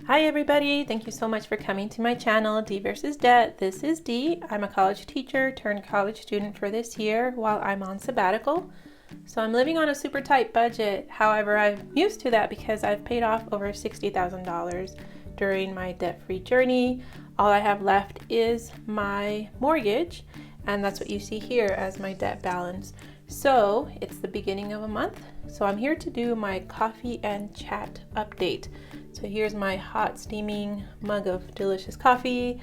Hi everybody, thank you so much for coming to my channel, D versus Debt. This is Dee. I'm a college teacher turned college student for this year while I'm on sabbatical. So I'm living on a super tight budget. However, I'm used to that because I've paid off over $60,000 during my debt-free journey. All I have left is my mortgage, and that's what you see here as my debt balance. So it's the beginning of a month, so I'm here to do my coffee and chat update. So here's my hot steaming mug of delicious coffee.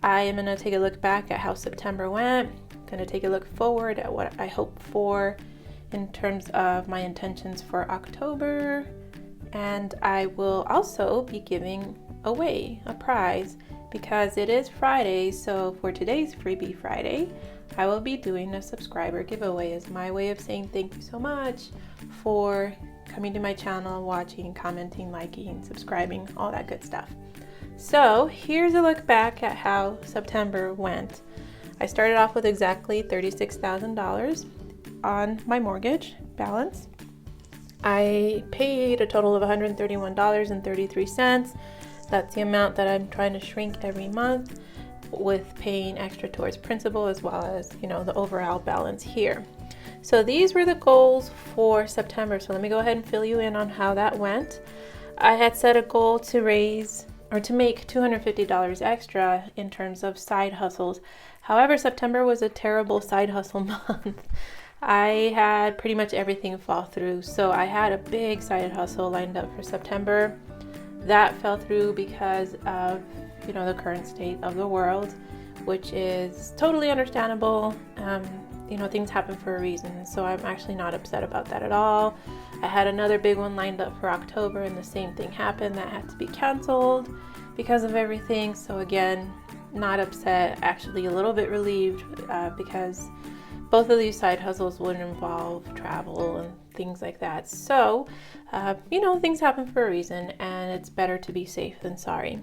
I am gonna take a look back at how September went. I'm gonna take a look forward at what I hope for in terms of my intentions for October. And I will also be giving away a prize because it is Friday. So for today's Freebie Friday, I will be doing a subscriber giveaway as my way of saying thank you so much for coming to my channel, watching, commenting, liking, subscribing, all that good stuff. So here's a look back at how September went. I started off with exactly $36,000 on my mortgage balance. I paid a total of $131.33. That's the amount that I'm trying to shrink every month, with paying extra towards principal as well as, the overall balance here. So these were the goals for September. So let me go ahead and fill you in on how that went. I had set a goal to make $250 extra in terms of side hustles. However, September was a terrible side hustle month. I had pretty much everything fall through. So I had a big side hustle lined up for September. That fell through because of, the current state of the world, which is totally understandable. Things happen for a reason, so I'm actually not upset about that at all. I had another big one lined up for October, and the same thing happened. That had to be canceled because of everything. So again, not upset, actually a little bit relieved because both of these side hustles would involve travel and things like that. So, things happen for a reason, and it's better to be safe than sorry.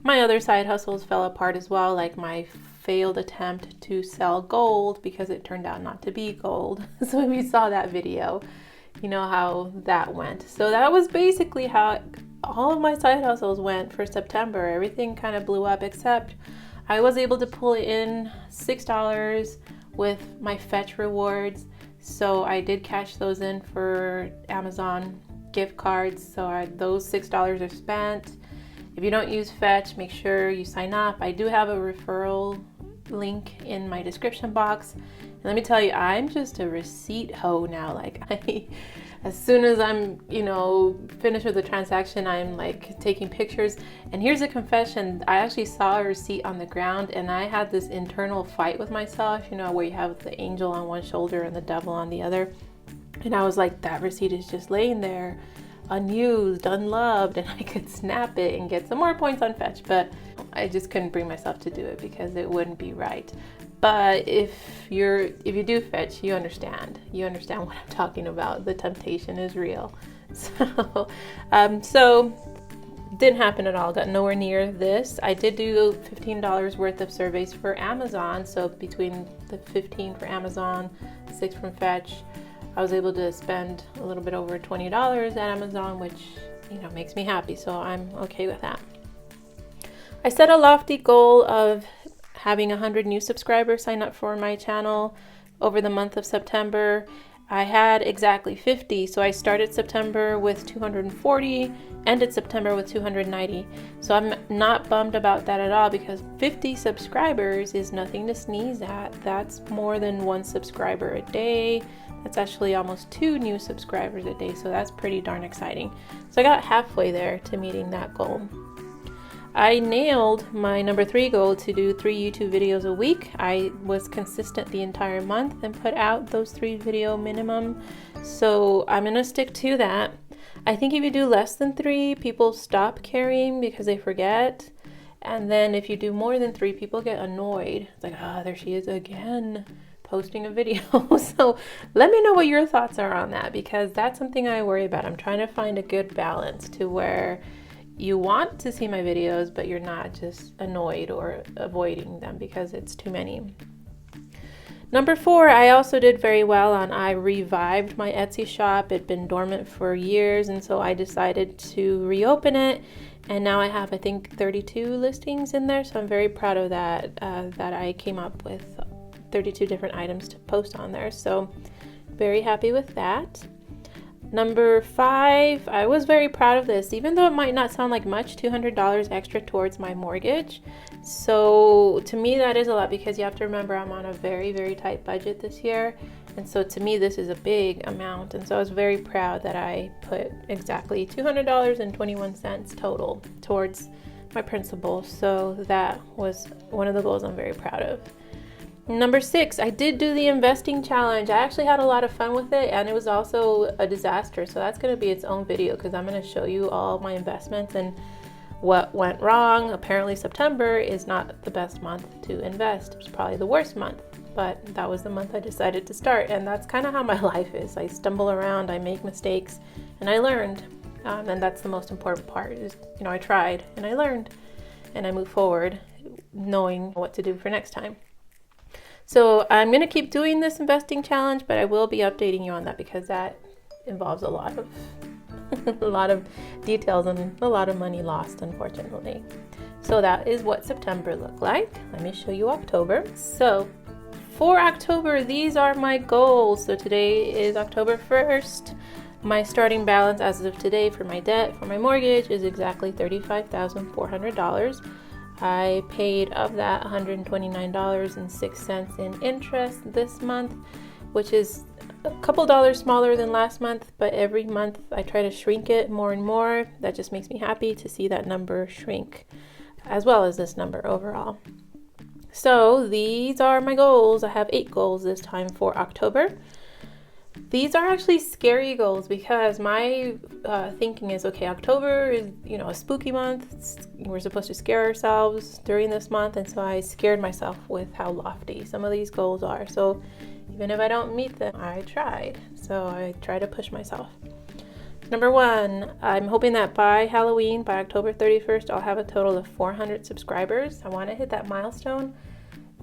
My other side hustles fell apart as well, like my failed attempt to sell gold because it turned out not to be gold. So if you saw that video, you know how that went. So that was basically how all of my side hustles went for September. Everything kind of blew up, except I was able to pull in $6 with my Fetch rewards. So I did cash those in for Amazon gift cards. So those $6 are spent. If you don't use Fetch, make sure you sign up. I do have a referral link in my description box. And let me tell you, I'm just a receipt hoe now. As soon as I'm, finished with the transaction, I'm taking pictures. And here's a confession. I actually saw a receipt on the ground, and I had this internal fight with myself, where you have the angel on one shoulder and the devil on the other. And I was like, that receipt is just laying there, unused, unloved, and I could snap it and get some more points on Fetch, but I just couldn't bring myself to do it because it wouldn't be right. But if you do Fetch, you understand what I'm talking about. The temptation is real. So didn't happen at all. Got nowhere near this. I did do $15 worth of surveys for Amazon. So between the 15 for Amazon, 6 from Fetch, I was able to spend a little bit over $20 at Amazon, which, makes me happy. So I'm okay with that. I set a lofty goal of having 100 new subscribers sign up for my channel over the month of September. I had exactly 50. So I started September with 240, ended September with 290. So I'm not bummed about that at all because 50 subscribers is nothing to sneeze at. That's more than one subscriber a day. That's actually almost 2 new subscribers a day, so that's pretty darn exciting. So I got halfway there to meeting that goal. I nailed my number 3 goal to do 3 YouTube videos a week. I was consistent the entire month and put out those 3 video minimum, so I'm gonna stick to that. I think if you do less than 3, people stop caring because they forget. And then if you do more than 3, people get annoyed. It's like, there she is again, posting a video. So let me know what your thoughts are on that, because that's something I worry about. I'm trying to find a good balance to where you want to see my videos, but you're not just annoyed or avoiding them because it's too many. Number 4, I also did very well on. I revived my Etsy shop. It'd been dormant for years, and so I decided to reopen it. And now I have, I think, 32 listings in there. So I'm very proud of that, that I came up with 32 different items to post on there. So very happy with that. Number 5, I was very proud of this, even though it might not sound like much, $200 extra towards my mortgage. So to me, that is a lot because you have to remember I'm on a very, very tight budget this year. And so to me, this is a big amount. And so I was very proud that I put exactly $200.21 total towards my principal. So that was one of the goals I'm very proud of. Number 6, I did do the investing challenge. I actually had a lot of fun with it, and it was also a disaster. So that's going to be its own video because I'm going to show you all my investments and what went wrong. Apparently September is not the best month to invest. It's probably the worst month, but that was the month I decided to start. And that's kind of how my life is. I stumble around, I make mistakes, and I learned. And that's the most important part is, I tried and I learned and I move forward knowing what to do for next time. So I'm going to keep doing this investing challenge, but I will be updating you on that because that involves a lot of a lot of details and a lot of money lost, unfortunately. So that is what September looked like. Let me show you October. So for October, these are my goals. So today is October 1st. My starting balance as of today for my debt, for my mortgage, is exactly $35,400. I paid of that $129.06 in interest this month, which is a couple dollars smaller than last month, but every month I try to shrink it more and more. That just makes me happy to see that number shrink, as well as this number overall. So these are my goals. I have 8 goals this time for October. These are actually scary goals because my thinking is, okay, October is, a spooky month. We're supposed to scare ourselves during this month. And so I scared myself with how lofty some of these goals are. So even if I don't meet them, I tried. So I try to push myself. Number 1, I'm hoping that by Halloween, by October 31st, I'll have a total of 400 subscribers. I want to hit that milestone.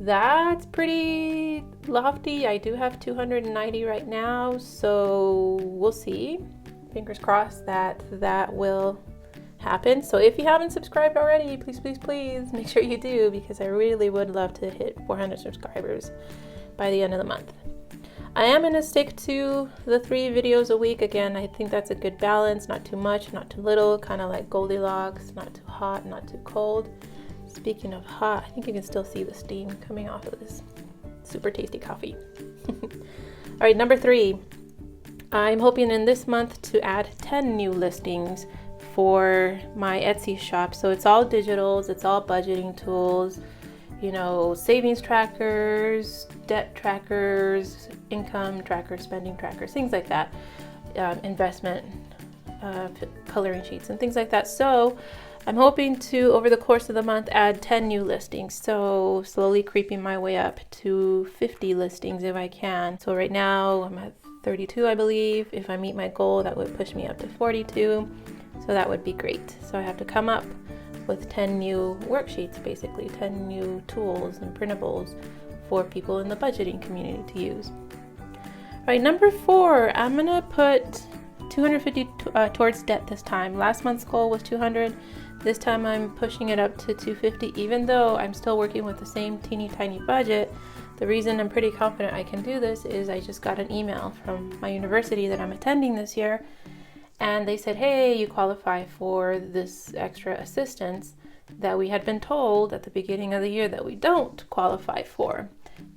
That's pretty lofty. I do have 290 right now, so we'll see. Fingers crossed that that will happen. So if you haven't subscribed already, please make sure you do, because I really would love to hit 400 subscribers by the end of the month. I am going to stick to the 3 videos a week. Again, I think that's a good balance. Not too much, not too little, kind of like Goldilocks, not too hot, not too cold. Speaking of hot, I think you can still see the steam coming off of this super tasty coffee. All right, number 3, I'm hoping in this month to add 10 new listings for my Etsy shop. So it's all digitals, it's all budgeting tools, savings trackers, debt trackers, income trackers, spending trackers, things like that, investment coloring sheets and things like that. So I'm hoping to, over the course of the month, add 10 new listings. So slowly creeping my way up to 50 listings if I can. So right now I'm at 32, I believe. If I meet my goal, that would push me up to 42. So that would be great. So I have to come up with 10 new worksheets, basically 10 new tools and printables for people in the budgeting community to use. All right, number 4, I'm gonna put 250 towards debt this time. Last month's goal was 200. This time I'm pushing it up to 250, even though I'm still working with the same teeny tiny budget. The reason I'm pretty confident I can do this is I just got an email from my university that I'm attending this year, and they said, hey, you qualify for this extra assistance that we had been told at the beginning of the year that we don't qualify for.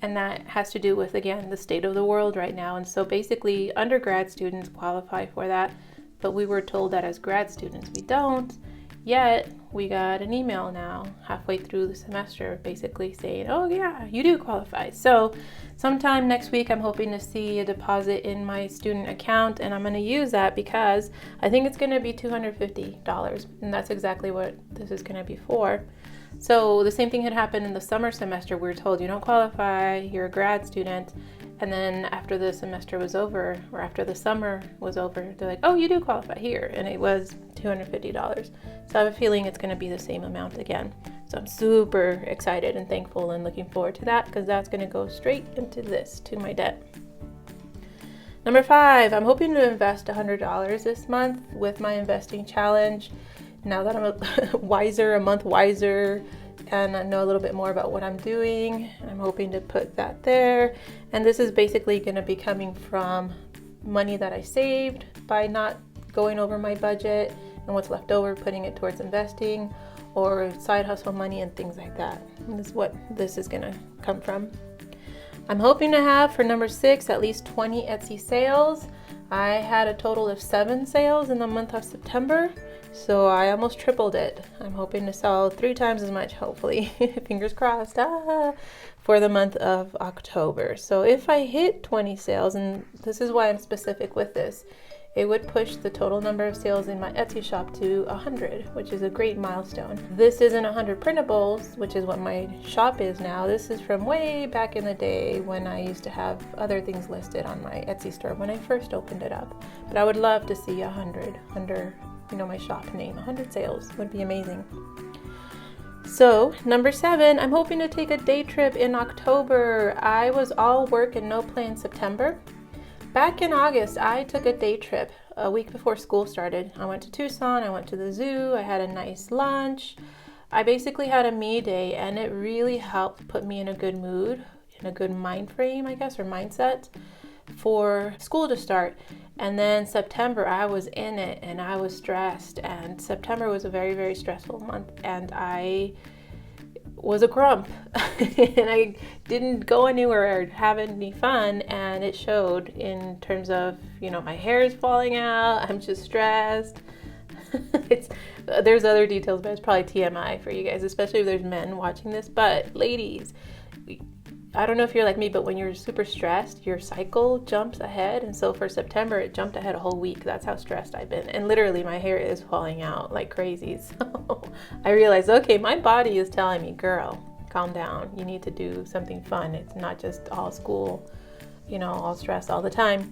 And that has to do with, again, the state of the world right now. And so basically undergrad students qualify for that, but we were told that as grad students we don't. Yet we got an email now halfway through the semester basically saying, oh yeah, you do qualify. So sometime next week I'm hoping to see a deposit in my student account, and I'm going to use that because I think it's going to be $250, and that's exactly what this is going to be for. So the same thing had happened in the summer semester. We were told you don't qualify, you're a grad student, And then after the semester was over, or after the summer was over, they're like, oh, you do qualify here. And it was $250. So I have a feeling it's going to be the same amount again. So I'm super excited and thankful and looking forward to that, because that's going to go straight into this, to my debt. Number 5, I'm hoping to invest $100 this month with my investing challenge. Now that I'm a month wiser, and I know a little bit more about what I'm doing, I'm hoping to put that there. And this is basically going to be coming from money that I saved by not going over my budget, and what's left over, putting it towards investing or side hustle money and things like that. And this is what this is going to come from. I'm hoping to have, for number 6, at least 20 Etsy sales. I had a total of 7 sales in the month of September, so I almost tripled it. I'm hoping to sell 3 times as much, hopefully, fingers crossed, for the month of October. So if I hit 20 sales, and this is why I'm specific with this, it would push the total number of sales in my Etsy shop to 100, which is a great milestone. This isn't 100 printables, which is what my shop is now. This is from way back in the day when I used to have other things listed on my Etsy store when I first opened it up. But I would love to see 100 under, my shop name. 100 sales would be amazing. So, number 7, I'm hoping to take a day trip in October. I was all work and no play in September. Back in August, I took a day trip a week before school started. I went to Tucson, I went to the zoo, I had a nice lunch. I basically had a me day, and it really helped put me in a good mood, in a good mind frame, I guess, or mindset for school to start. And then September, I was in it and I was stressed, and September was a very, very stressful month, and I was a grump and I didn't go anywhere or have any fun, and it showed in terms of, my hair is falling out, I'm just stressed. There's other details, but it's probably TMI for you guys, especially if there's men watching this. But ladies, I don't know if you're like me, but when you're super stressed, your cycle jumps ahead. And so for September, it jumped ahead a whole week. That's how stressed I've been. And literally my hair is falling out like crazy. So I realized, okay, my body is telling me, girl, calm down. You need to do something fun. It's not just all school, all stress all the time.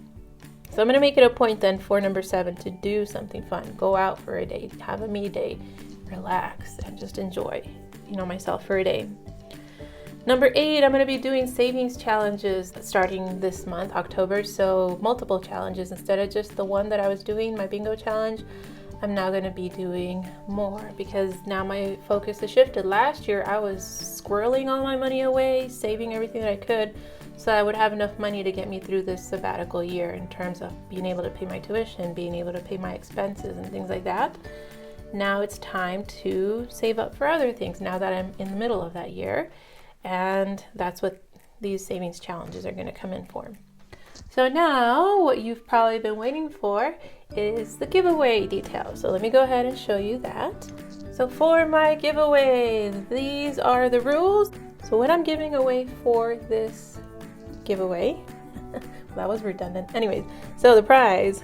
So I'm going to make it a point then for number 7 to do something fun. Go out for a day, have a me day, relax, and just enjoy, myself for a day. Number 8, I'm going to be doing savings challenges starting this month, October. So multiple challenges instead of just the one that I was doing, my bingo challenge. I'm now going to be doing more because now my focus has shifted. Last year, I was squirreling all my money away, saving everything that I could, so I would have enough money to get me through this sabbatical year in terms of being able to pay my tuition, being able to pay my expenses and things like that. Now it's time to save up for other things now that I'm in the middle of that year. And that's what these savings challenges are going to come in for. So now what you've probably been waiting for is the giveaway details. So let me go ahead and show you that. So for my giveaway, these are the rules. So what I'm giving away for this giveaway, that was redundant. Anyways, so the prize,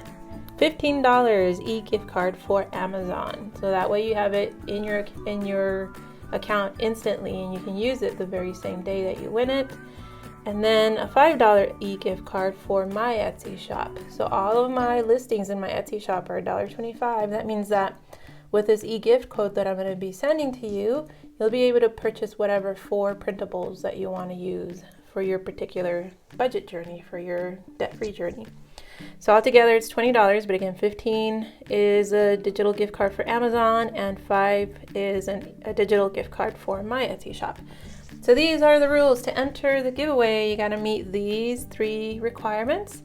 $15 e-gift card for Amazon. So that way you have it in your account instantly, and you can use it the very same day that you win it. And then a $5 e-gift card for my Etsy shop. So all of my listings in my Etsy shop are $1.25. That means that with this e-gift code that I'm going to be sending to you, you'll be able to purchase whatever 4 printables that you want to use for your particular budget journey, for your debt-free journey. So altogether it's $20, but again, 15 is a digital gift card for Amazon and 5 is a digital gift card for my Etsy shop. So these are the rules. To enter the giveaway, you got to meet these 3 requirements.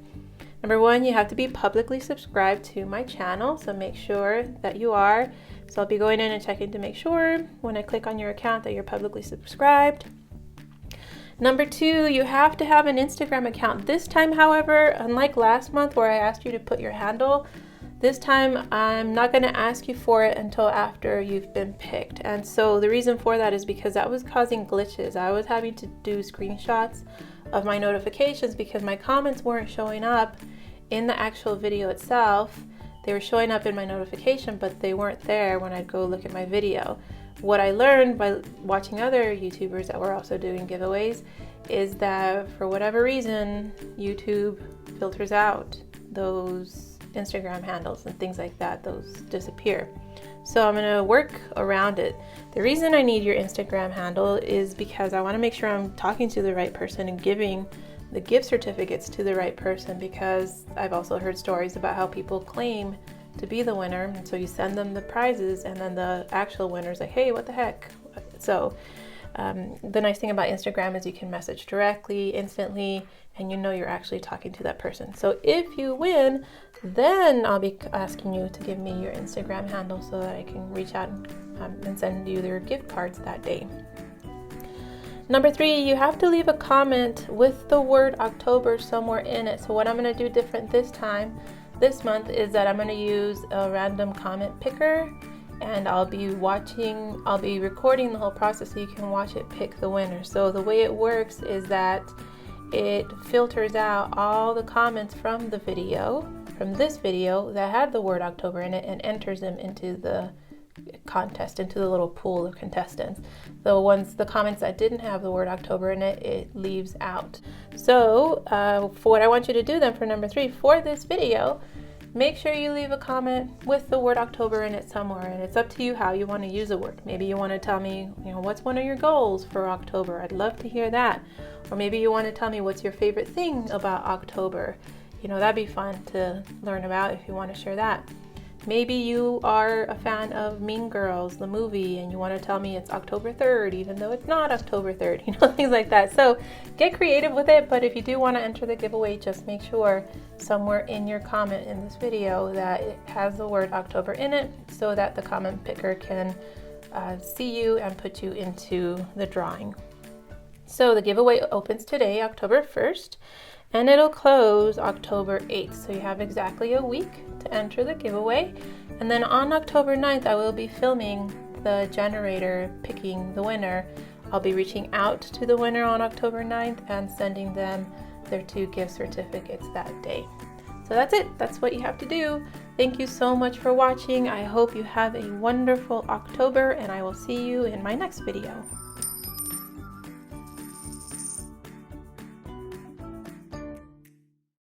Number 1, you have to be publicly subscribed to my channel, so make sure that you are. So I'll be going in and checking to make sure when I click on your account that you're publicly subscribed. Number 2, you have to have an Instagram account. This time, however, unlike last month where I asked you to put your handle, this time I'm not going to ask you for it until after you've been picked. And so the reason for that is because that was causing glitches. I was having to do screenshots of my notifications because my comments weren't showing up in the actual video itself. They were showing up in my notification, but they weren't there when I'd go look at my video. What I learned by watching other YouTubers that were also doing giveaways is that for whatever reason, YouTube filters out those Instagram handles and things like that. Those disappear. So I'm going to work around it. The reason I need your Instagram handle is because I want to make sure I'm talking to the right person and giving the gift certificates to the right person, because I've also heard stories about how people claim to be the winner, and so you send them the prizes and then the actual winner's like, hey, what the heck? So the nice thing about Instagram is you can message directly, instantly, and you know you're actually talking to that person. So if you win, then I'll be asking you to give me your Instagram handle so that I can reach out and send you their gift cards that day. Number 3, you have to leave a comment with the word October somewhere in it. So what I'm going to do different this month is that I'm going to use a random comment picker, and I'll be recording the whole process so you can watch it pick the winner. So the way it works is that it filters out all the comments from this video that had the word October in it and enters them into the contest, into the little pool of contestants. The comments that didn't have the word October in it, it leaves out. So for what I want you to do then for number 3, for this video, make sure you leave a comment with the word October in it somewhere, and it's up to you how you want to use the word. Maybe you want to tell me, what's one of your goals for October? I'd love to hear that. Or maybe you want to tell me what's your favorite thing about October. That'd be fun to learn about if you want to share that. Maybe you are a fan of Mean Girls, the movie, and you want to tell me it's October 3rd, even though it's not October 3rd, things like that. So get creative with it, but if you do want to enter the giveaway, just make sure somewhere in your comment in this video that it has the word October in it so that the comment picker can see you and put you into the drawing. So the giveaway opens today, October 1st. And it'll close October 8th. So you have exactly a week to enter the giveaway. And then on October 9th, I will be filming the generator picking the winner. I'll be reaching out to the winner on October 9th and sending them their 2 gift certificates that day. So that's it. That's what you have to do. Thank you so much for watching. I hope you have a wonderful October, and I will see you in my next video.